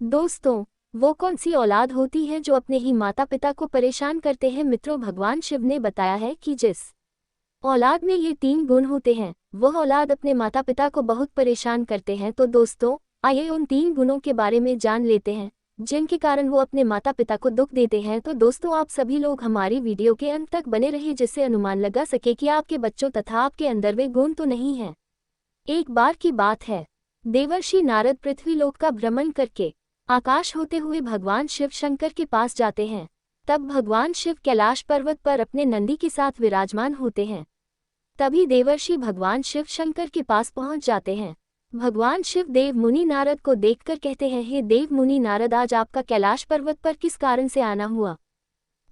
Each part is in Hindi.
दोस्तों, वो कौन सी औलाद होती है जो अपने ही माता पिता को परेशान करते हैं? मित्रों, भगवान शिव ने बताया है कि जिस औलाद में ये 3 गुण होते हैं, वह औलाद अपने माता पिता को बहुत परेशान करते हैं। तो दोस्तों, आइए उन 3 गुणों के बारे में जान लेते हैं, जिनके कारण वो अपने माता पिता को दुख देते हैं। तो दोस्तों, आप सभी लोग हमारी वीडियो के अंत तक बने रहिए, जिससे अनुमान लगा सके कि आपके बच्चों तथा आपके अंदर वे गुण तो नहीं हैं। एक बार की बात है, देवर्षि नारद पृथ्वीलोक का भ्रमण करके आकाश होते हुए भगवान शिव शंकर के पास जाते हैं। तब भगवान शिव कैलाश पर्वत पर अपने नंदी के साथ विराजमान होते हैं। तभी देवर्षि भगवान शिव शंकर के पास पहुंच जाते हैं। भगवान शिव देव मुनि नारद को देखकर कहते हैं, हे देव मुनि नारद, आज आपका कैलाश पर्वत पर किस कारण से आना हुआ?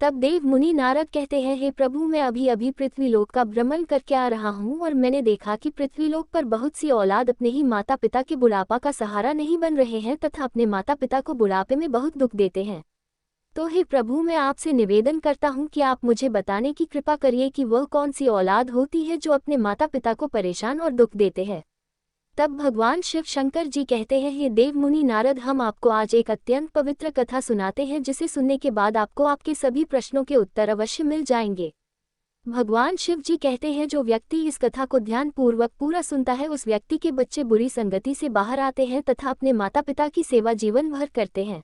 तब देव मुनि नारद कहते हैं, हे प्रभु, मैं अभी अभी पृथ्वीलोक का भ्रमण करके आ रहा हूँ और मैंने देखा कि पृथ्वीलोक पर बहुत सी औलाद अपने ही माता पिता के बुढ़ापा का सहारा नहीं बन रहे हैं तथा अपने माता पिता को बुढ़ापे में बहुत दुख देते हैं। तो हे प्रभु, मैं आपसे निवेदन करता हूँ कि आप मुझे बताने की कृपा करिए कि वह कौन सी औलाद होती है जो अपने माता पिता को परेशान और दुख देते हैं। तब भगवान शिव शंकर जी कहते हैं, हे देव मुनि नारद, हम आपको आज एक अत्यंत पवित्र कथा सुनाते हैं, जिसे सुनने के बाद आपको आपके सभी प्रश्नों के उत्तर अवश्य मिल जाएंगे। भगवान शिव जी कहते हैं, जो व्यक्ति इस कथा को ध्यानपूर्वक पूरा सुनता है, उस व्यक्ति के बच्चे बुरी संगति से बाहर आते हैं तथा अपने माता पिता की सेवा जीवन भर करते हैं।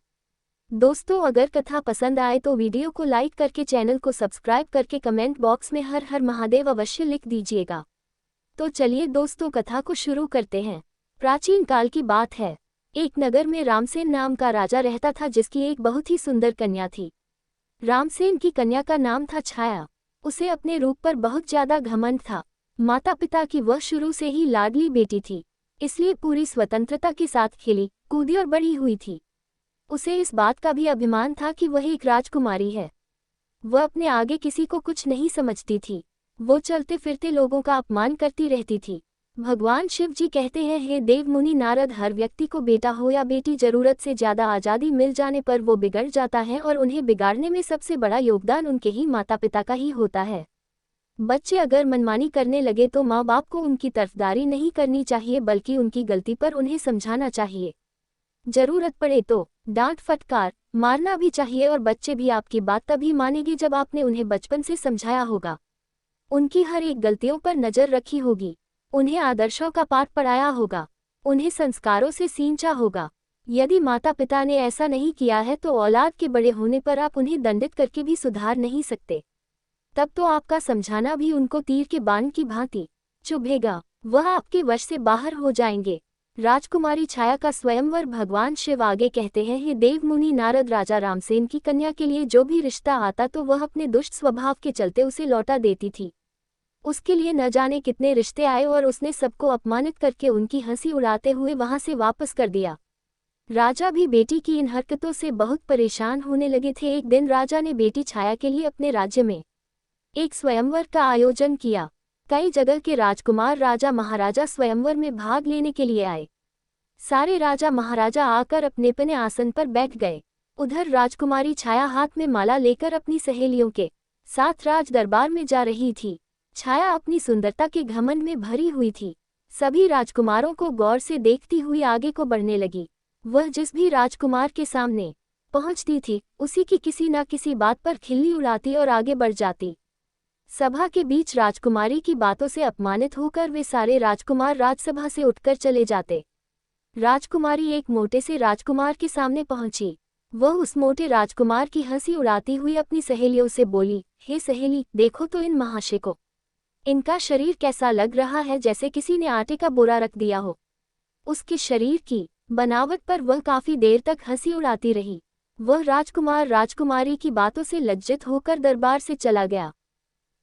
दोस्तों, अगर कथा पसंद आए तो वीडियो को लाइक करके चैनल को सब्सक्राइब करके कमेंट बॉक्स में हर हर महादेव अवश्य लिख दीजिएगा। तो चलिए दोस्तों, कथा को शुरू करते हैं। प्राचीन काल की बात है। एक नगर में रामसेन नाम का राजा रहता था, जिसकी एक बहुत ही सुंदर कन्या थी। रामसेन की कन्या का नाम था छाया। उसे अपने रूप पर बहुत ज्यादा घमंड था। माता पिता की वह शुरू से ही लाडली बेटी थी, इसलिए पूरी स्वतंत्रता के साथ खेली कूदी और बड़ी हुई थी। उसे इस बात का भी अभिमान था कि वह एक राजकुमारी है। वह अपने आगे किसी को कुछ नहीं समझती थी। वो चलते फिरते लोगों का अपमान करती रहती थी। भगवान शिव जी कहते हैं, हे देव मुनि नारद, हर व्यक्ति को बेटा हो या बेटी, जरूरत से ज्यादा आज़ादी मिल जाने पर वो बिगड़ जाता है और उन्हें बिगाड़ने में सबसे बड़ा योगदान उनके ही माता पिता का ही होता है। बच्चे अगर मनमानी करने लगे तो माँ बाप को उनकी तरफदारी नहीं करनी चाहिए, बल्कि उनकी गलती पर उन्हें समझाना चाहिए। जरूरत पड़े तो डांट फटकार मारना भी चाहिए, और बच्चे भी आपकी बात तभी मानेंगे जब आपने उन्हें बचपन से समझाया होगा, उनकी हर एक गलतियों पर नजर रखी होगी, उन्हें आदर्शों का पाठ पढ़ाया होगा, उन्हें संस्कारों से सींचा होगा। यदि माता पिता ने ऐसा नहीं किया है तो औलाद के बड़े होने पर आप उन्हें दंडित करके भी सुधार नहीं सकते। तब तो आपका समझाना भी उनको तीर के बाण की भांति चुभेगा, वह आपके वश से बाहर हो जाएंगे। राजकुमारी छाया का स्वयंवर। भगवान शिव आगे कहते हैं, हे देव मुनि नारद, राजा रामसेन की कन्या के लिए जो भी रिश्ता आता तो वह अपने दुष्ट स्वभाव के चलते उसे लौटा देती थी। उसके लिए न जाने कितने रिश्ते आए और उसने सबको अपमानित करके उनकी हंसी उड़ाते हुए वहां से वापस कर दिया। राजा भी बेटी की इन हरकतों से बहुत परेशान होने लगे थे। एक दिन राजा ने बेटी छाया के लिए अपने राज्य में एक स्वयंवर का आयोजन किया। कई जगह के राजकुमार राजा महाराजा स्वयंवर में भाग लेने के लिए आए। सारे राजा महाराजा आकर अपने अपने आसन पर बैठ गए। उधर राजकुमारी छाया हाथ में माला लेकर अपनी सहेलियों के साथ राज दरबार में जा रही थी। छाया अपनी सुंदरता के घमंड में भरी हुई थी। सभी राजकुमारों को गौर से देखती हुई आगे को बढ़ने लगी। वह जिस भी राजकुमार के सामने पहुंचती थी, उसी की किसी न किसी बात पर खिल्ली उड़ाती और आगे बढ़ जाती। सभा के बीच राजकुमारी की बातों से अपमानित होकर वे सारे राजकुमार राजसभा से उठकर चले जाते। राजकुमारी एक मोटे से राजकुमार के सामने पहुंची। वह उस मोटे राजकुमार की हंसी उड़ाती हुई अपनी सहेलियों से बोली, हे सहेली, देखो तो इन महाशय को, इनका शरीर कैसा लग रहा है, जैसे किसी ने आटे का बोरा रख दिया हो। उसके शरीर की बनावट पर वह काफी देर तक हंसी उड़ाती रही। वह राजकुमार राजकुमारी की बातों से लज्जित होकर दरबार से चला गया।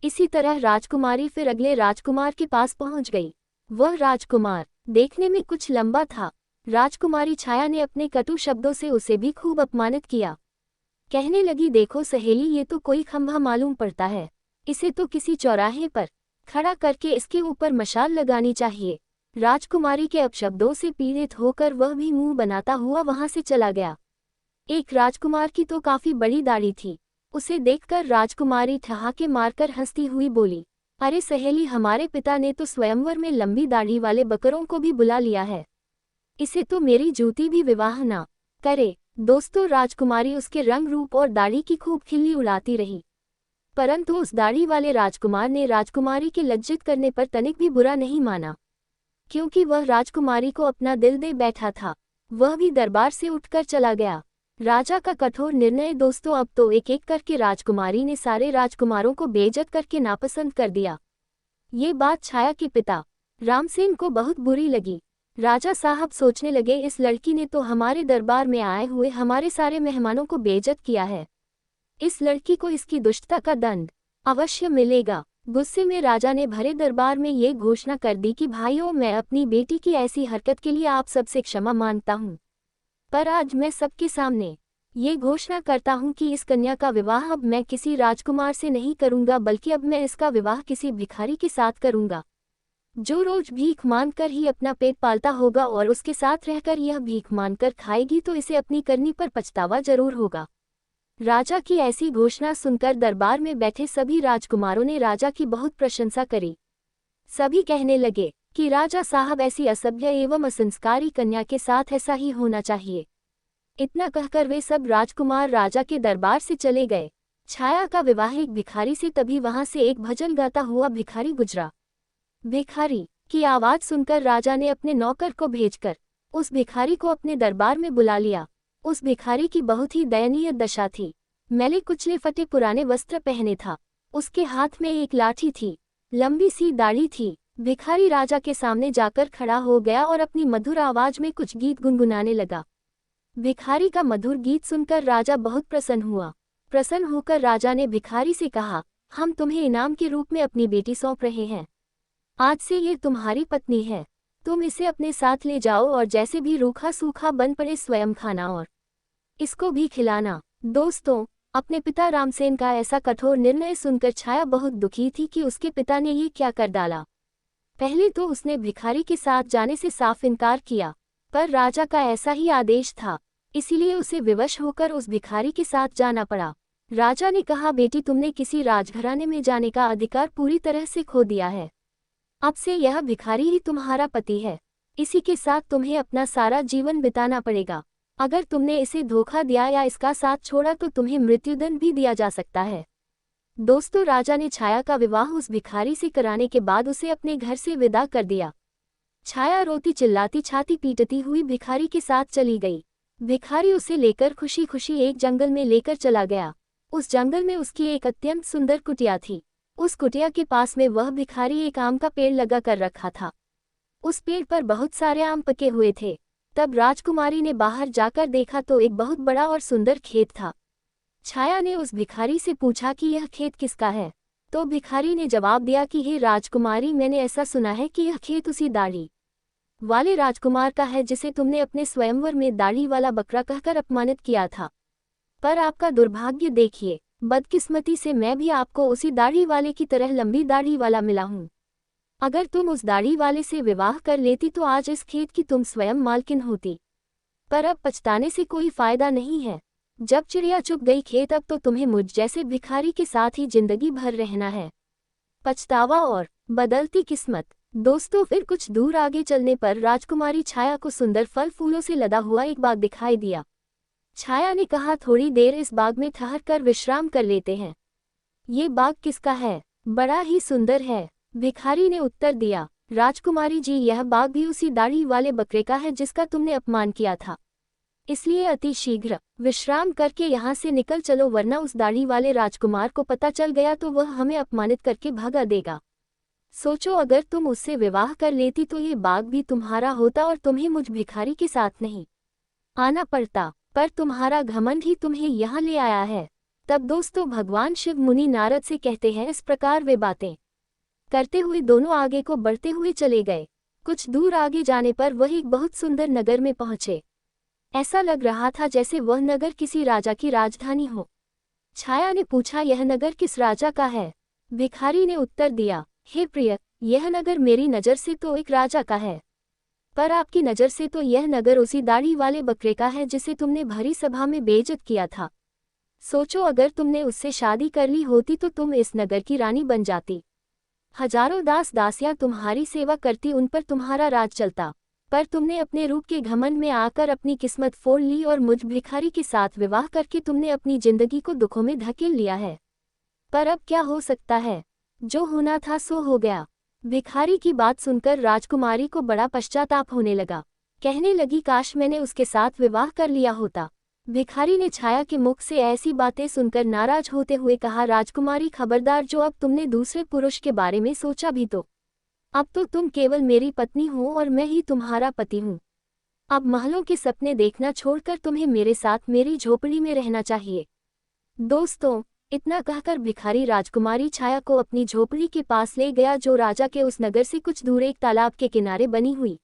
इसी तरह राजकुमारी फिर अगले राजकुमार के पास पहुंच गई। वह राजकुमार देखने में कुछ लंबा था। राजकुमारी छाया ने अपने कटु शब्दों से उसे भी खूब अपमानित किया। कहने लगी, देखो सहेली, ये तो कोई खंभा मालूम पड़ता है, इसे तो किसी चौराहे पर खड़ा करके इसके ऊपर मशाल लगानी चाहिए। राजकुमारी के अपशब्दों से पीड़ित होकर वह भी मुंह बनाता हुआ वहां से चला गया। एक राजकुमार की तो काफी बड़ी दाढ़ी थी। उसे देखकर राजकुमारी ठहाके मारकर हंसती हुई बोली, अरे सहेली, हमारे पिता ने तो स्वयंवर में लंबी दाढ़ी वाले बकरों को भी बुला लिया है। इसे तो मेरी जूती भी विवाह ना करे। दोस्तों, राजकुमारी उसके रंग रूप और दाढ़ी की खूब खिल्ली उड़ाती रही, परंतु उस दाढ़ी वाले राजकुमार ने राजकुमारी के लज्जित करने पर तनिक भी बुरा नहीं माना, क्योंकि वह राजकुमारी को अपना दिल दे बैठा था। वह भी दरबार से उठकर चला गया। राजा का कठोर निर्णय। दोस्तों, अब तो एक एक करके राजकुमारी ने सारे राजकुमारों को बेइज्जत करके नापसंद कर दिया। ये बात छाया के पिता रामसेन को बहुत बुरी लगी। राजा साहब सोचने लगे, इस लड़की ने तो हमारे दरबार में आए हुए हमारे सारे मेहमानों को बेइज्जत किया है। इस लड़की को इसकी दुष्टता का दंड अवश्य मिलेगा। गुस्से में राजा ने भरे दरबार में ये घोषणा कर दी कि भाइयों, मैं अपनी बेटी की ऐसी हरकत के लिए आप सबसे क्षमा मांगता हूँ, पर आज मैं सबके सामने ये घोषणा करता हूँ कि इस कन्या का विवाह अब मैं किसी राजकुमार से नहीं करूँगा, बल्कि अब मैं इसका विवाह किसी भिखारी के साथ करूँगा, जो रोज भीख मांगकर ही अपना पेट पालता होगा और उसके साथ रहकर यह भीख मांगकर खाएगी तो इसे अपनी करनी पर पछतावा जरूर होगा। राजा की ऐसी घोषणा सुनकर दरबार में बैठे सभी राजकुमारों ने राजा की बहुत प्रशंसा करी। सभी कहने लगे कि राजा साहब, ऐसी असभ्य एवं असंस्कारी कन्या के साथ ऐसा ही होना चाहिए। इतना कहकर वे सब राजकुमार राजा के दरबार से चले गए। छाया का विवाह एक भिखारी से। तभी वहां से एक भजन गाता हुआ भिखारी गुजरा। भिखारी की आवाज सुनकर राजा ने अपने नौकर को भेजकर उस भिखारी को अपने दरबार में बुला लिया। उस भिखारी की बहुत ही दयनीय दशा थी। मैले कुचले फटे पुराने वस्त्र पहने था। उसके हाथ में एक लाठी थी, लंबी सी दाढ़ी थी। भिखारी राजा के सामने जाकर खड़ा हो गया और अपनी मधुर आवाज में कुछ गीत गुनगुनाने लगा। भिखारी का मधुर गीत सुनकर राजा बहुत प्रसन्न हुआ। प्रसन्न होकर राजा ने भिखारी से कहा, हम तुम्हें इनाम के रूप में अपनी बेटी सौंप रहे हैं। आज से ये तुम्हारी पत्नी है। तुम इसे अपने साथ ले जाओ और जैसे भी रूखा सूखा बन पड़े स्वयं खाना और इसको भी खिलाना। दोस्तों, अपने पिता रामसेन का ऐसा कठोर निर्णय सुनकर छाया बहुत दुखी थी कि उसके पिता ने ये क्या कर डाला। पहले तो उसने भिखारी के साथ जाने से साफ इनकार किया, पर राजा का ऐसा ही आदेश था, इसीलिए उसे विवश होकर उस भिखारी के साथ जाना पड़ा। राजा ने कहा, बेटी, तुमने किसी राजघराने में जाने का अधिकार पूरी तरह से खो दिया है। अब से यह भिखारी ही तुम्हारा पति है। इसी के साथ तुम्हें अपना सारा जीवन बिताना पड़ेगा। अगर तुमने इसे धोखा दिया या इसका साथ छोड़ा तो तुम्हें मृत्युदंड भी दिया जा सकता है। दोस्तों, राजा ने छाया का विवाह उस भिखारी से कराने के बाद उसे अपने घर से विदा कर दिया। छाया रोती चिल्लाती छाती पीटती हुई भिखारी के साथ चली गई। भिखारी उसे लेकर खुशी खुशी एक जंगल में लेकर चला गया। उस जंगल में उसकी एक अत्यंत सुंदर कुटिया थी। उस कुटिया के पास में वह भिखारी एक आम का पेड़ लगा कर रखा था। उस पेड़ पर बहुत सारे आम पके हुए थे। तब राजकुमारी ने बाहर जाकर देखा तो एक बहुत बड़ा और सुंदर खेत था। छाया ने उस भिखारी से पूछा कि यह खेत किसका है, तो भिखारी ने जवाब दिया कि हे राजकुमारी, मैंने ऐसा सुना है कि यह खेत उसी दाढ़ी वाले राजकुमार का है जिसे तुमने अपने स्वयंवर में दाढ़ी वाला बकरा कहकर अपमानित किया था। पर आपका दुर्भाग्य देखिए, बदकिस्मती से मैं भी आपको उसी दाढ़ी वाले की तरह लंबी दाढ़ी वाला मिला हूँ। अगर तुम उस दाढ़ी वाले से विवाह कर लेती तो आज इस खेत की तुम स्वयं मालकिन होती। पर अब पछताने से कोई फायदा नहीं है। जब चिड़िया चुग गई खेत, अब तो तुम्हें मुझ जैसे भिखारी के साथ ही जिंदगी भर रहना है। पछतावा और बदलती किस्मत। दोस्तों, फिर कुछ दूर आगे चलने पर राजकुमारी छाया को सुंदर फल फूलों से लदा हुआ एक बाग दिखाई दिया। छाया ने कहा, थोड़ी देर इस बाग में ठहर कर विश्राम कर लेते हैं। ये बाग किसका है? बड़ा ही सुंदर है। भिखारी ने उत्तर दिया, राजकुमारी जी, यह बाग भी उसी दाढ़ी वाले बकरे का है जिसका तुमने अपमान किया था। इसलिए अति शीघ्र विश्राम करके यहाँ से निकल चलो, वरना उस दाढ़ी वाले राजकुमार को पता चल गया तो वह हमें अपमानित करके भगा देगा। सोचो, अगर तुम उससे विवाह कर लेती तो ये बाग भी तुम्हारा होता और तुम्हें मुझ भिखारी के साथ नहीं आना पड़ता। पर तुम्हारा घमंड ही तुम्हें यहाँ ले आया है। तब दोस्तों, भगवान शिव मुनि नारद से कहते हैं, इस प्रकार वे बातें करते हुए दोनों आगे को बढ़ते हुए चले गए। कुछ दूर आगे जाने पर वह एक बहुत सुंदर नगर में पहुंचे। ऐसा लग रहा था जैसे वह नगर किसी राजा की राजधानी हो। छाया ने पूछा, यह नगर किस राजा का है? भिखारी ने उत्तर दिया, हे प्रिय, यह नगर मेरी नज़र से तो एक राजा का है, पर आपकी नज़र से तो यह नगर उसी दाढ़ी वाले बकरे का है जिसे तुमने भरी सभा में बेइज्जत किया था। सोचो, अगर तुमने उससे शादी कर ली होती तो तुम इस नगर की रानी बन जाती। हजारों दास दासियां तुम्हारी सेवा करती, उन पर तुम्हारा राज चलता। पर तुमने अपने रूप के घमंड में आकर अपनी किस्मत फोड़ ली और मुझ भिखारी के साथ विवाह करके तुमने अपनी जिंदगी को दुखों में धकेल लिया है। पर अब क्या हो सकता है, जो होना था सो हो गया। भिखारी की बात सुनकर राजकुमारी को बड़ा पश्चाताप होने लगा। कहने लगी, काश मैंने उसके साथ विवाह कर लिया होता। भिखारी ने छाया के मुख से ऐसी बातें सुनकर नाराज होते हुए कहा, राजकुमारी खबरदार, जो अब तुमने दूसरे पुरुष के बारे में सोचा भी तो अब तो तुम केवल मेरी पत्नी हो और मैं ही तुम्हारा पति हूँ। अब महलों के सपने देखना छोड़कर तुम्हें मेरे साथ मेरी झोपड़ी में रहना चाहिए। दोस्तों, इतना कहकर भिखारी राजकुमारी छाया को अपनी झोपड़ी के पास ले गया, जो राजा के उस नगर से कुछ दूर एक तालाब के किनारे बनी हुई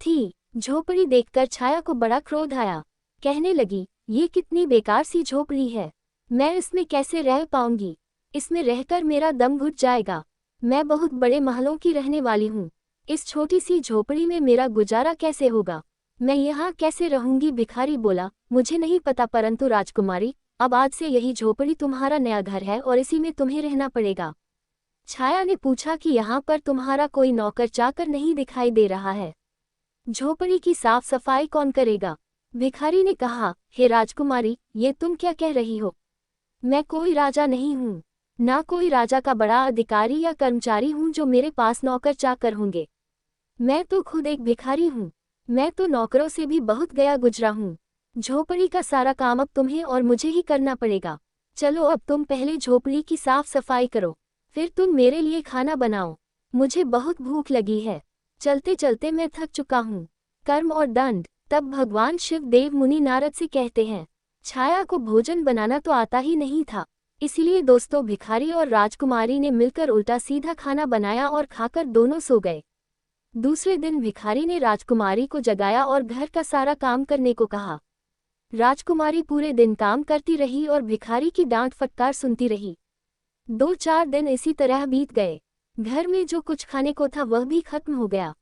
थी। झोपड़ी देखकर छाया को बड़ा क्रोध आया। कहने लगी, ये कितनी बेकार सी झोपड़ी है, मैं इसमें कैसे रह पाऊंगी, इसमें रहकर मेरा दम घुट जाएगा। मैं बहुत बड़े महलों की रहने वाली हूँ, इस छोटी सी झोपड़ी में मेरा गुजारा कैसे होगा, मैं यहाँ कैसे रहूंगी। भिखारी बोला, मुझे नहीं पता, परंतु राजकुमारी, अब आज से यही झोपड़ी तुम्हारा नया घर है और इसी में तुम्हें रहना पड़ेगा। छाया ने पूछा कि यहाँ पर तुम्हारा कोई नौकर चाकर नहीं दिखाई दे रहा है, झोपड़ी की साफ सफाई कौन करेगा। भिखारी ने कहा, हे राजकुमारी, ये तुम क्या कह रही हो, मैं कोई राजा नहीं हूँ, ना कोई राजा का बड़ा अधिकारी या कर्मचारी हूँ जो मेरे पास नौकर चाकर होंगे। मैं तो खुद एक भिखारी हूँ, मैं तो नौकरों से भी बहुत गया गुजरा हूँ। झोपड़ी का सारा काम अब तुम्हें और मुझे ही करना पड़ेगा। चलो अब तुम पहले झोपड़ी की साफ सफाई करो, फिर तुम मेरे लिए खाना बनाओ, मुझे बहुत भूख लगी है, चलते चलते मैं थक चुका हूँ। कर्म और दंड। तब भगवान शिव देव मुनि नारद से कहते हैं, छाया को भोजन बनाना तो आता ही नहीं था, इसलिए दोस्तों भिखारी और राजकुमारी ने मिलकर उल्टा सीधा खाना बनाया और खाकर दोनों सो गए। दूसरे दिन भिखारी ने राजकुमारी को जगाया और घर का सारा काम करने को कहा। राजकुमारी पूरे दिन काम करती रही और भिखारी की डांट फटकार सुनती रही। 2-4 दिन इसी तरह बीत गए। घर में जो कुछ खाने को था वह भी खत्म हो गया।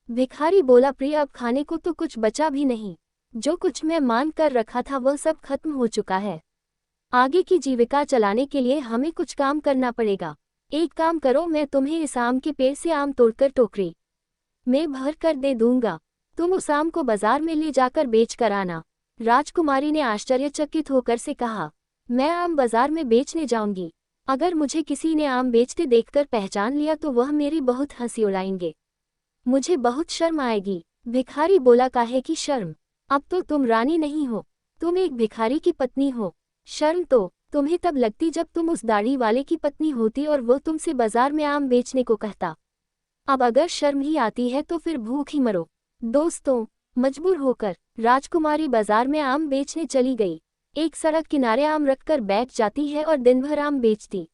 भिखारी बोला, प्रिय, अब खाने को तो कुछ बचा भी नहीं, जो कुछ मैं मान कर रखा था वह सब खत्म हो चुका है। आगे की जीविका चलाने के लिए हमें कुछ काम करना पड़ेगा। एक काम करो, मैं तुम्हें इस आम के पेड़ से आम तोड़कर टोकरी में भर कर दे दूंगा, तुम उस आम को बाजार में ले जाकर बेच कर आना। राजकुमारी ने आश्चर्यचकित होकर से कहा, मैं आम बाजार में बेचने जाऊंगी, अगर मुझे किसी ने आम बेचते देखकर पहचान लिया तो वह मेरी बहुत हंसी उड़ाएंगे, मुझे बहुत शर्म आएगी। भिखारी बोला, काहे की शर्म, अब तो तुम रानी नहीं हो, तुम एक भिखारी की पत्नी हो। शर्म तो तुम्हें तब लगती जब तुम उस दाढ़ी वाले की पत्नी होती और वो तुमसे बाजार में आम बेचने को कहता। अब अगर शर्म ही आती है तो फिर भूख ही मरो। दोस्तों, मजबूर होकर राजकुमारी बाजार में आम बेचने चली गई। एक सड़क किनारे आम रखकर बैठ जाती है और दिन भर आम बेचती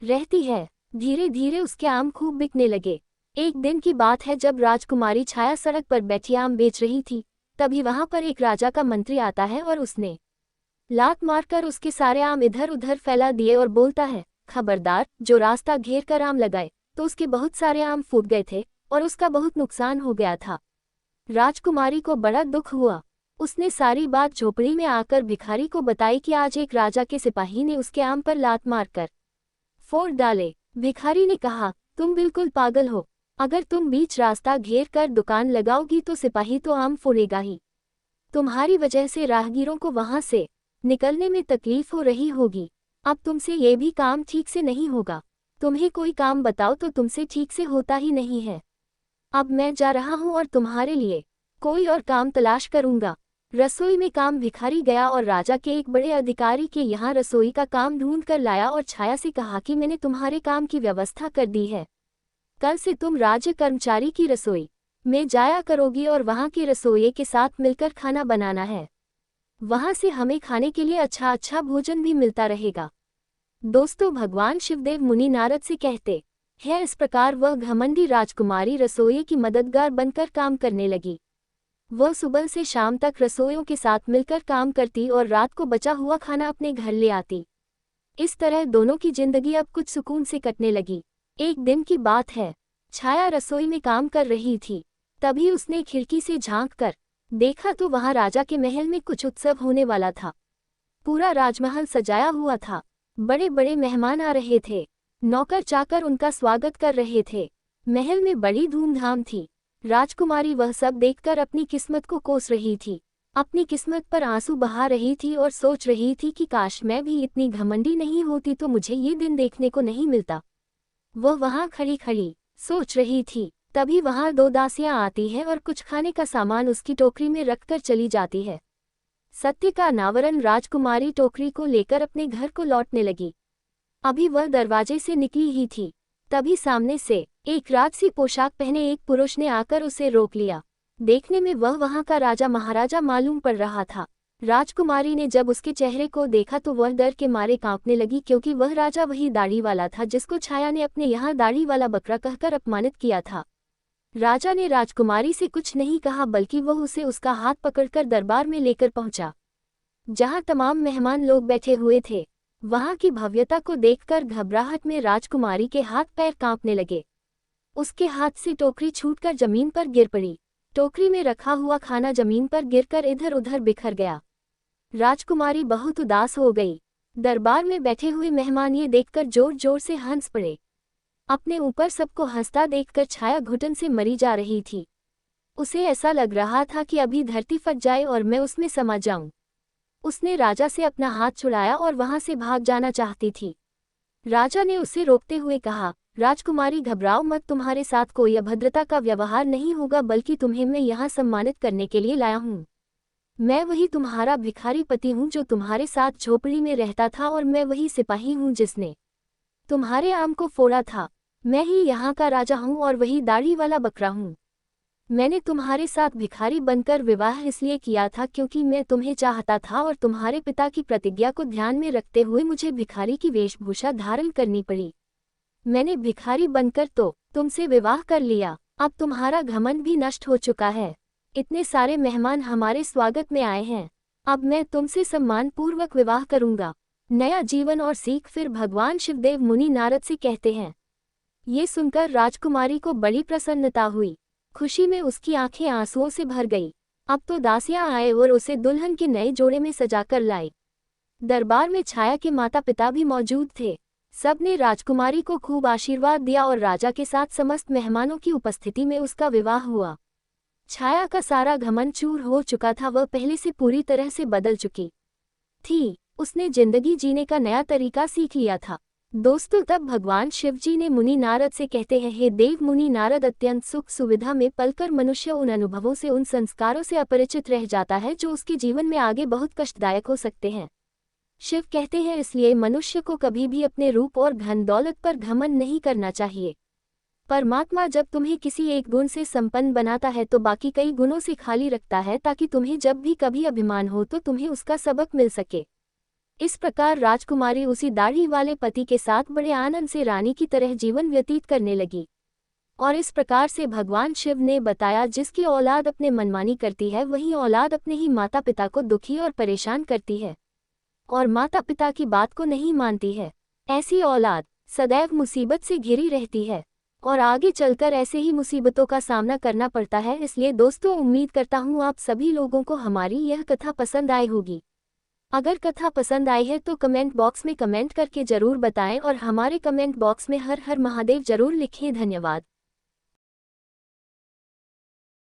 रहती है। धीरे धीरे उसके आम खूब बिकने लगे। एक दिन की बात है, जब राजकुमारी छाया सड़क पर बैठी आम बेच रही थी, तभी वहां पर एक राजा का मंत्री आता है और उसने लात मारकर उसके सारे आम इधर उधर फैला दिए और बोलता है, खबरदार, जो रास्ता घेर कर आम लगाए। तो उसके बहुत सारे आम फूट गए थे और उसका बहुत नुकसान हो गया था। राजकुमारी को बड़ा दुख हुआ। उसने सारी बात झोपड़ी में आकर भिखारी को बताई कि आज एक राजा के सिपाही ने उसके आम पर लात मारकर फोड़ डाले। भिखारी ने कहा, तुम बिल्कुल पागल हो, अगर तुम बीच रास्ता घेर कर दुकान लगाओगी तो सिपाही तो आम फोड़ेगा ही, तुम्हारी वजह से राहगीरों को वहां से निकलने में तकलीफ हो रही होगी। अब तुमसे ये भी काम ठीक से नहीं होगा, तुम्हें कोई काम बताओ तो तुमसे ठीक से होता ही नहीं है। अब मैं जा रहा हूँ और तुम्हारे लिए कोई और काम तलाश करूंगा। रसोई में काम। भिखारी गया और राजा के एक बड़े अधिकारी के यहाँ रसोई का काम ढूंढ कर लाया और छाया से कहा कि मैंने तुम्हारे काम की व्यवस्था कर दी है, कल से तुम राज्य कर्मचारी की रसोई में जाया करोगी और वहाँ के रसोइये के साथ मिलकर खाना बनाना है। वहाँ से हमें खाने के लिए अच्छा अच्छा भोजन भी मिलता रहेगा। दोस्तों, भगवान शिवदेव मुनि नारद से कहते हैं, इस प्रकार वह घमंडी राजकुमारी रसोइये की मददगार बनकर काम करने लगी। वह सुबह से शाम तक रसोइयों के साथ मिलकर काम करती और रात को बचा हुआ खाना अपने घर ले आती। इस तरह दोनों की जिंदगी अब कुछ सुकून से कटने लगी। एक दिन की बात है, छाया रसोई में काम कर रही थी, तभी उसने खिड़की से झांक कर देखा तो वहां राजा के महल में कुछ उत्सव होने वाला था। पूरा राजमहल सजाया हुआ था, बड़े बड़े मेहमान आ रहे थे, नौकर चाकर उनका स्वागत कर रहे थे। महल में बड़ी धूमधाम थी। राजकुमारी वह सब देखकर अपनी किस्मत को कोस रही थी, अपनी किस्मत पर आंसू बहा रही थी और सोच रही थी कि काश मैं भी इतनी घमंडी नहीं होती तो मुझे ये दिन देखने को नहीं मिलता। वह वहां खड़ी खड़ी सोच रही थी, तभी वहां दो दासियां आती हैं और कुछ खाने का सामान उसकी टोकरी में रखकर चली जाती है। सत्य का अनावरण राजकुमारी टोकरी को लेकर अपने घर को लौटने लगी। अभी वह दरवाजे से निकली ही थी, तभी सामने से एक राजसी पोशाक पहने एक पुरुष ने आकर उसे रोक लिया। देखने में वह वहां का राजा महाराजा मालूम पड़ रहा था। राजकुमारी ने जब उसके चेहरे को देखा तो वह डर के मारे कांपने लगी, क्योंकि वह राजा वही दाढ़ी वाला था जिसको छाया ने अपने यहाँ दाढ़ी वाला बकरा कहकर अपमानित किया था। राजा ने राजकुमारी से कुछ नहीं कहा, बल्कि वह उसे उसका हाथ पकड़कर दरबार में लेकर पहुंचा, जहां तमाम मेहमान लोग बैठे हुए थे। वहां की भव्यता को देखकर घबराहट में राजकुमारी के हाथ पैर कांपने लगे। उसके हाथ से टोकरी छूटकर जमीन पर गिर पड़ी। टोकरी में रखा हुआ खाना जमीन पर गिरकर इधर उधर बिखर गया। राजकुमारी बहुत उदास हो गई। दरबार में बैठे हुए मेहमान ये देखकर जोर जोर से हंस पड़े। अपने ऊपर सबको हंसता देखकर छाया घुटन से मरी जा रही थी। उसे ऐसा लग रहा था कि अभी धरती फट जाए और मैं उसमें समा जाऊं। उसने राजा से अपना हाथ छुड़ाया और वहां से भाग जाना चाहती थी। राजा ने उसे रोकते हुए कहा, राजकुमारी घबराओ मत, तुम्हारे साथ कोई अभद्रता का व्यवहार नहीं होगा, बल्कि तुम्हें मैं यहाँ सम्मानित करने के लिए लाया हूँ। मैं वही तुम्हारा भिखारी पति हूँ जो तुम्हारे साथ झोपड़ी में रहता था, और मैं वही सिपाही हूँ जिसने तुम्हारे आम को फोड़ा था। मैं ही यहाँ का राजा हूँ और वही दाढ़ी वाला बकरा हूँ। मैंने तुम्हारे साथ भिखारी बनकर विवाह इसलिए किया था क्योंकि मैं तुम्हें चाहता था, और तुम्हारे पिता की प्रतिज्ञा को ध्यान में रखते हुए मुझे भिखारी की वेशभूषा धारण करनी पड़ी। मैंने भिखारी बनकर तो तुमसे विवाह कर लिया। अब तुम्हारा घमंड भी नष्ट हो चुका है। इतने सारे मेहमान हमारे स्वागत में आए हैं। अब मैं तुमसे सम्मानपूर्वक विवाह करूंगा। नया जीवन और सीख। फिर भगवान शिवदेव मुनि नारद से कहते हैं। ये सुनकर राजकुमारी को बड़ी प्रसन्नता हुई। खुशी में उसकी आंखें आंसुओं से भर गई। अब तो दासियां आए और उसे दुल्हन के नए जोड़े में सजाकर लाई। दरबार में छाया के माता पिता भी मौजूद थे। सबने राजकुमारी को खूब आशीर्वाद दिया और राजा के साथ समस्त मेहमानों की उपस्थिति में उसका विवाह हुआ। छाया का सारा घमंड चूर हो चुका था। वह पहले से पूरी तरह से बदल चुकी थी। उसने जिंदगी जीने का नया तरीका सीख लिया था। दोस्तों, तब भगवान शिवजी ने मुनि नारद से कहते हैं, हे देव मुनि नारद, अत्यंत सुख सुविधा में पलकर मनुष्य उन अनुभवों से, उन संस्कारों से अपरिचित रह जाता है जो उसके जीवन में आगे बहुत कष्टदायक हो सकते हैं। शिव कहते हैं, इसलिए मनुष्य को कभी भी अपने रूप और धन दौलत पर घमंड नहीं करना चाहिए। परमात्मा जब तुम्हें किसी एक गुण से संपन्न बनाता है तो बाकी कई गुणों से खाली रखता है, ताकि तुम्हें जब भी कभी अभिमान हो तो तुम्हें उसका सबक मिल सके। इस प्रकार राजकुमारी उसी दाढ़ी वाले पति के साथ बड़े आनंद से रानी की तरह जीवन व्यतीत करने लगी। और इस प्रकार से भगवान शिव ने बताया, जिसकी औलाद अपने मनमानी करती है वही औलाद अपने ही माता पिता को दुखी और परेशान करती है, और माता पिता की बात को नहीं मानती है। ऐसी औलाद सदैव मुसीबत से घिरी रहती है और आगे चलकर ऐसे ही मुसीबतों का सामना करना पड़ता है। इसलिए दोस्तों, उम्मीद करता हूँ आप सभी लोगों को हमारी यह कथा पसंद आई होगी। अगर कथा पसंद आई है तो कमेंट बॉक्स में कमेंट करके जरूर बताएं, और हमारे कमेंट बॉक्स में हर हर महादेव जरूर लिखें। धन्यवाद।